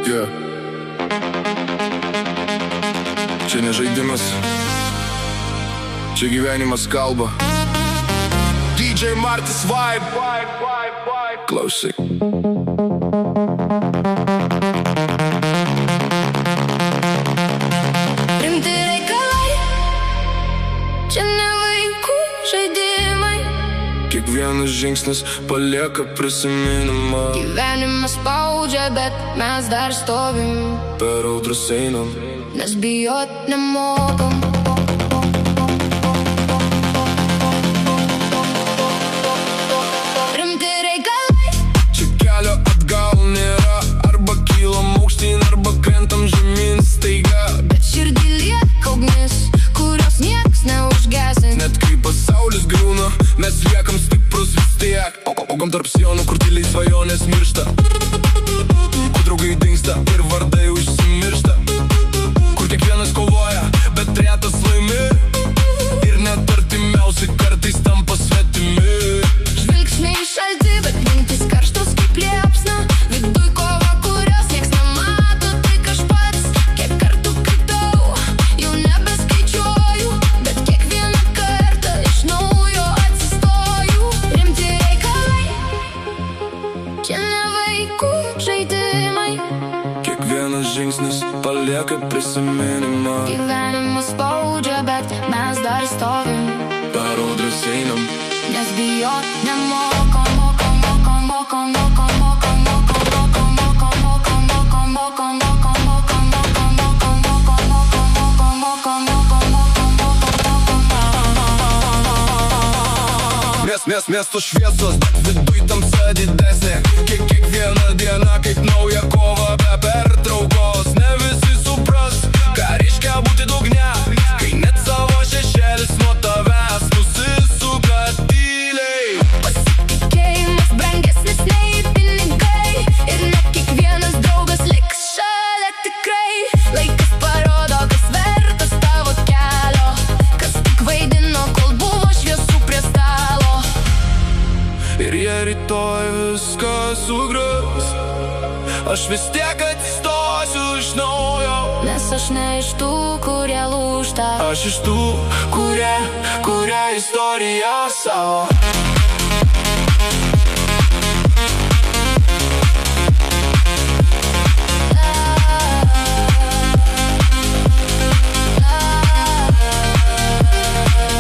Yeah. Čia ne žaidimas, čia gyvenimas kalba. DJ Martis Vibe. Klausyk. Rimti reikalai, čia ne vaikų žaidimai. Kiekvienas žingsnis palieka prisiminimą. Gyvenimas spaudžia, bet mes dar stovim. Per audras einam, nes bijot nemokam. Rimti reikalai, čia kelio atgal nėra. Arba kylam aukštyn, arba krentam žemyn staiga. bet širdį lieka ugnis, kurios nieks neužgesins. Net kai pasaulis griūna, mes liekam stiprus vis tiek. Augam tarp sienų, kur tyliai svajonės miršta, kur draugai dingsta ir vardai užsimiršta, kur kiekvienas kovoja, bet retas laimi. Ir net artimiausi kartais tampa svetimi. Žvilgsniai šalti, bet mintys karštos kaip liepsna. Viduj kova, kurios nieks nemato, tik aš pats. Kiek kartų kritau, jau nebeskaičiuoju, bet kiekvieną kartą iš naujo atsistoju. Rimti reikalai, čia ne vaikų žaidimai. Kiekvienas žingsnis palieka prisiminimą. Gyvenimas spaudžia, bet mes dar stovim. Per audras einam, nes bijot nemokam. Nes miesto šviesos, bet viduj tamsa didesnė. Kiekviena diena kaip nauja kova be pertraukos. Ne visi supras, ką reiškia būti dugne, kai net savo šešėlis nuo tavęs nusisuka tyliai. Pasitikėjimas brangesnis nei pinigai, ir ne kiekvienas draugas liks šalia tikrai. Laikas parodo, kas vertas tavo kelio, kas tik vaidino, kol buvo šviesų prie stalo. Ir jei rytoj viską sugrius, aš vis tiek atsistosiu iš naujo. Nes aš ne iš tų, kurie lūžta, Aš iš tų, kuria istoriją savo.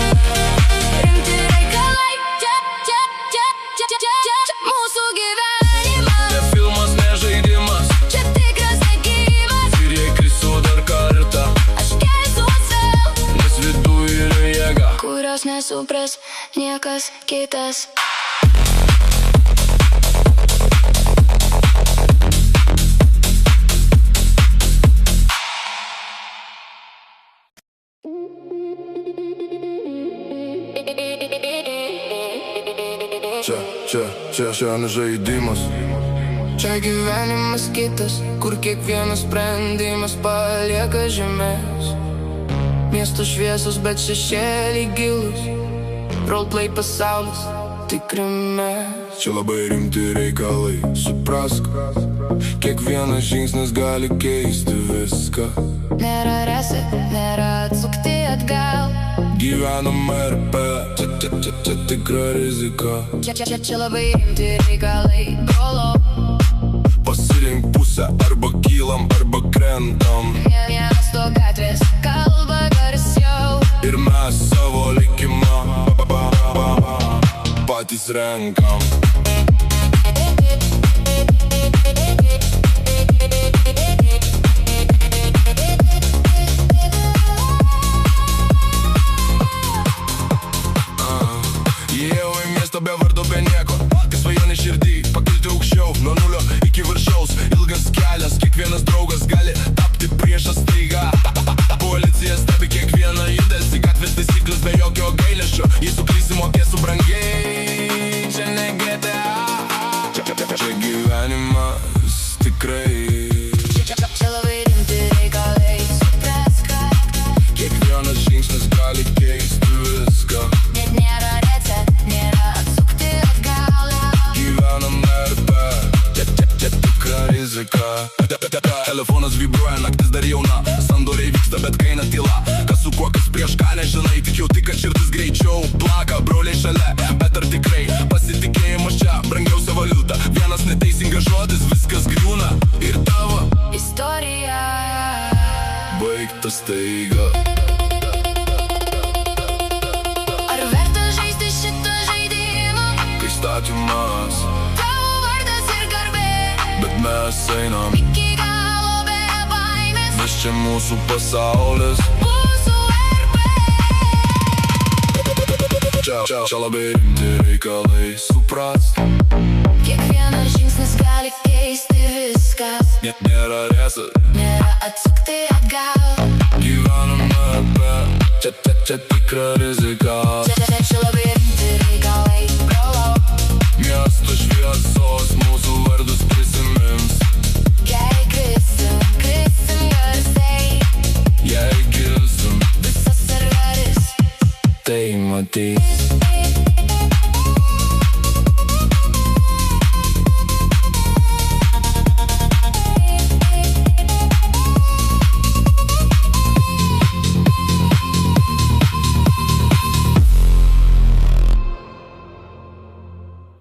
rimti reikalai, čia mūsų gyvenimas. Ne filmas, ne žaidimas, Čia tikras negyvas, ir jei krisiu dar kartą, aš kelsiuos vėl, nes viduj yra jėga, kurios nesupras niekas kitas. Čia ne žaidimas. Čia gyvenimas kitas, kur kiekvienas sprendimas palieka žemės. Miesto šviesos, bet šešėliai gilus, roleplay pasaulis tikrimės. Čia labai rimti reikalai, suprask. Kiekvienas žingsnis gali keisti viską. Nėra reset, nėra atsukti atgal. Gyvenam RP, čia tikra rizika. Čia labai rimti reikalai, brolo. Pasirink pusę, arba kylam, arba krentam. Miesto gatvės kalba garsiau, Ir mes savo likimą patys renkam. Įėjau į miestą be vardo, be nieko, kai svajonė širdį pakilti aukščiau. Nuo nulio iki viršaus ilgas kelias, kiekvienas draugas gali tapti priešas staiga. Policija stebi kiekvieną judesį, gatvės taisyklės be jokio gailesčio. Jei suklysi, mokėsiu brangiai, čia ne GTA. Čia gyvenimas tikrai. čia labai rimti reikalai, suprask, Kiekvienas žingsnis gali keisti viską. net nėra reset, nėra atsukti atgal. Gyvenam RP, čia tikra rizika. Telefonas vibruoja, naktis dar jauna, sandoriai vyksta, bet kaina tyla. Kas su kuo, kas prieš ką nežinai, tik jau tik, kad širdis greičiau plaka. Broliai šalia, bet ar tikrai pasitikėjimas čia brangiausia valiuta. Vienas neteisingas žodis, viskas griūna. Ir tavo istorija baigta staiga. Ar verta žaisti šitą žaidimą? Kai statymas, Tavo vardas ir garbė, bet mes einam, iki galo be baimės, vis čia mūsų pasaulis. mūsų erdvė. Čia labai rimti reikalai, supras. Kiekvienas žingsnis gali keisti viskas, Nėra resas, nėra atsukti atgal. gyvename be. Čia tikra rizika. Čia labai rimti reikalai, brolau. Miesto šviesos mūsų vardus prisimins. Jei krisim garsiai, Jei kilsim, visas serveris tai matys.